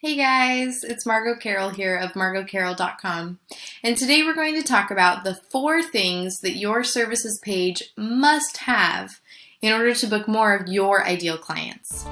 Hey guys, it's Margot Carroll here of margotcarroll.com, and today we're going to talk about the 4 things that your services page must have in order to book more of your ideal clients.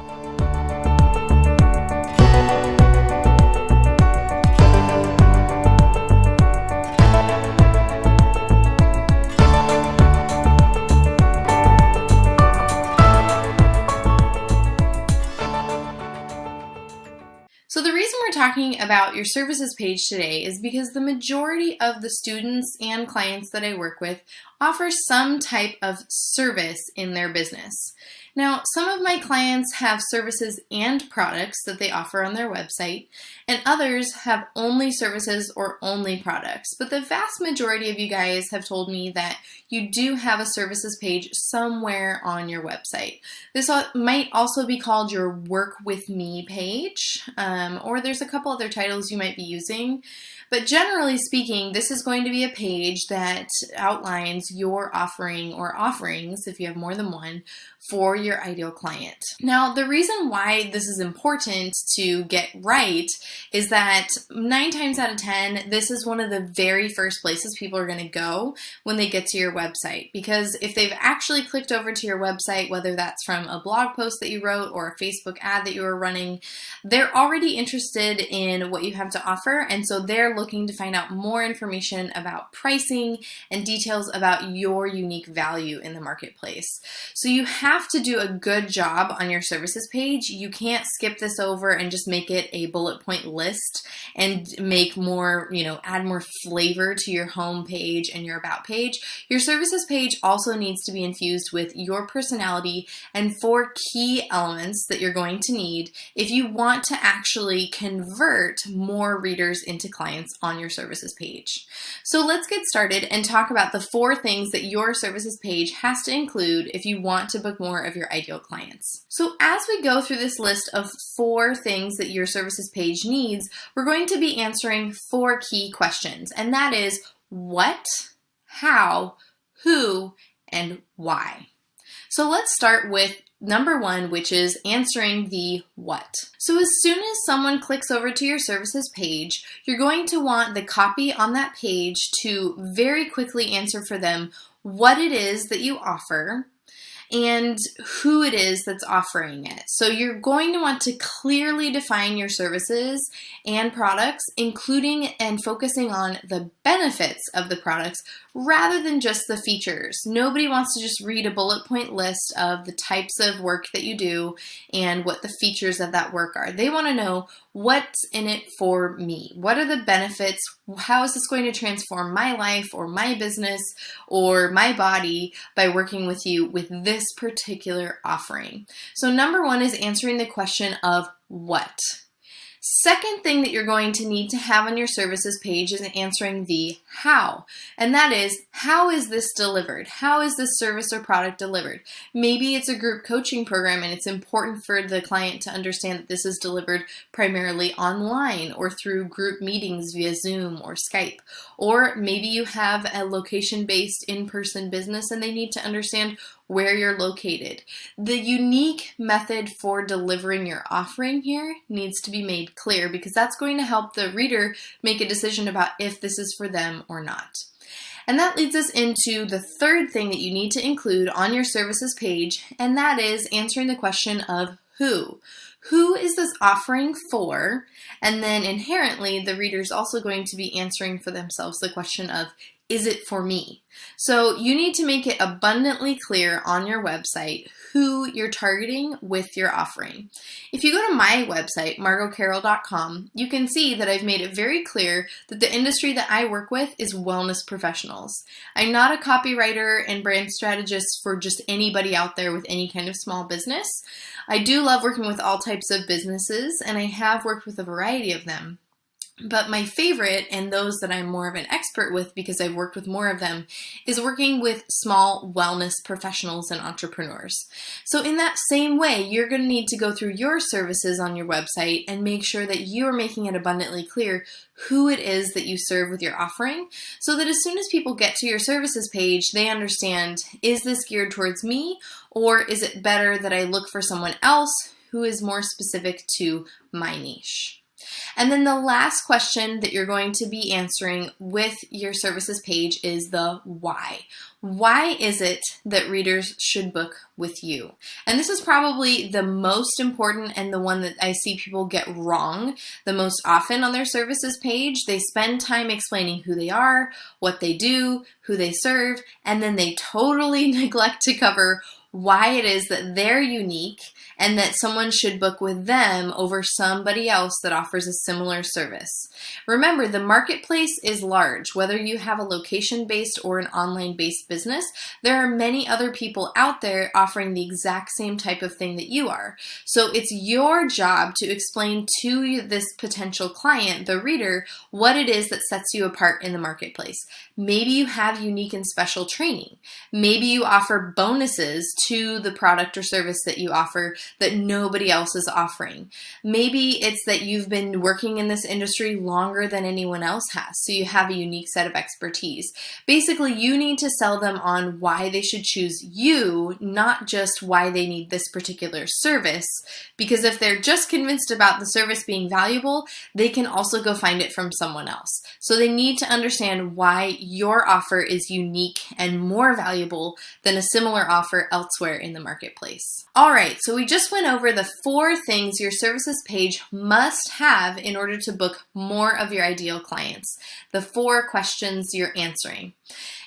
So the reason we're talking about your services page today is because the majority of the students and clients that I work with offer some type of service in their business. Now, some of my clients have services and products that they offer on their website, and others have only services or only products. But the vast majority of you guys have told me that you do have a services page somewhere on your website. This might also be called your Work With Me page, or there's a couple other titles you might be using. But generally speaking, this is going to be a page that outlines your offering or offerings, if you have more than one, for your ideal client. Now, the reason why this is important to get right is that 9 times out of 10, this is one of the very first places people are going to go when they get to your website. Because if they've actually clicked over to your website, whether that's from a blog post that you wrote or a Facebook ad that you were running, they're already interested in what you have to offer, and so they're looking to find out more information about pricing and details about your unique value in the marketplace. So you have to do a good job on your services page. You can't skip this over and just make it a bullet point list and make more, add more flavor to your home page and your about page. Your services page also needs to be infused with your personality and 4 key elements that you're going to need if you want to actually convert more readers into clients on your services page. So let's get started and talk about the 4 things that your services page has to include if you want to book more of your ideal clients. So as we go through this list of 4 things that your services page needs, we're going to be answering 4 key questions, and that is what, how, who, and why. So let's start with number 1, which is answering the what. So as soon as someone clicks over to your services page, you're going to want the copy on that page to very quickly answer for them what it is that you offer and who it is that's offering it. So you're going to want to clearly define your services and products, including and focusing on the benefits of the products rather than just the features. Nobody wants to just read a bullet point list of the types of work that you do and what the features of that work are. They want to know what's in it for me. What are the benefits? How is this going to transform my life or my business or my body by working with you with this particular offering? So number 1 is answering the question of what. Second thing that you're going to need to have on your services page is answering the how. And that is, how is this delivered? How is this service or product delivered? Maybe it's a group coaching program and it's important for the client to understand that this is delivered primarily online or through group meetings via Zoom or Skype. Or maybe you have a location-based in-person business and they need to understand where you're located. The unique method for delivering your offering here needs to be made clear because that's going to help the reader make a decision about if this is for them or not. And that leads us into the third thing that you need to include on your services page, and that is answering the question of who. Who is this offering for? And then inherently, the reader is also going to be answering for themselves the question of, is it for me? So you need to make it abundantly clear on your website who you're targeting with your offering. If you go to my website, margotcarroll.com, you can see that I've made it very clear that the industry that I work with is wellness professionals. I'm not a copywriter and brand strategist for just anybody out there with any kind of small business. I do love working with all types of businesses, and I have worked with a variety of them. But my favorite, and those that I'm more of an expert with because I've worked with more of them, is working with small wellness professionals and entrepreneurs. So in that same way, you're going to need to go through your services on your website and make sure that you are making it abundantly clear who it is that you serve with your offering, so that as soon as people get to your services page, they understand, is this geared towards me, or is it better that I look for someone else who is more specific to my niche? And then the last question that you're going to be answering with your services page is the why. Why is it that readers should book with you? And this is probably the most important and the one that I see people get wrong the most often on their services page. They spend time explaining who they are, what they do, who they serve, and then they totally neglect to cover why it is that they're unique and that someone should book with them over somebody else that offers a similar service. Remember, the marketplace is large. Whether you have a location-based or an online-based business, there are many other people out there offering the exact same type of thing that you are. So it's your job to explain to this potential client, the reader, what it is that sets you apart in the marketplace. Maybe you have unique and special training. Maybe you offer bonuses to the product or service that you offer that nobody else is offering. Maybe it's that you've been working in this industry longer than anyone else has, so you have a unique set of expertise. Basically, you need to sell them on why they should choose you, not just why they need this particular service, because if they're just convinced about the service being valuable, they can also go find it from someone else. So they need to understand why your offer is unique and more valuable than a similar offer elsewhere in the marketplace. All right, so we just went over the 4 things your services page must have in order to book more of your ideal clients. The 4 questions you're answering.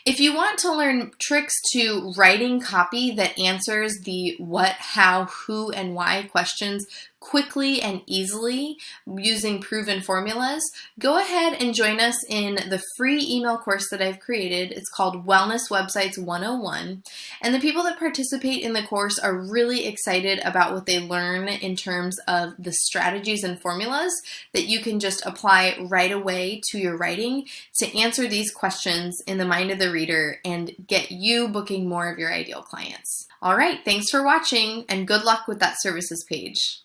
If you want to learn tricks to writing copy that answers the what, how, who, and why questions quickly and easily using proven formulas, go ahead and join us in the free email course that I've created. It's called Wellness Websites 101. And the people that participate in the course are really excited about what they learn in terms of the strategies and formulas that you can just apply right away to your writing to answer these questions in the mind of the reader and get you booking more of your ideal clients. All right, thanks for watching and good luck with that services page.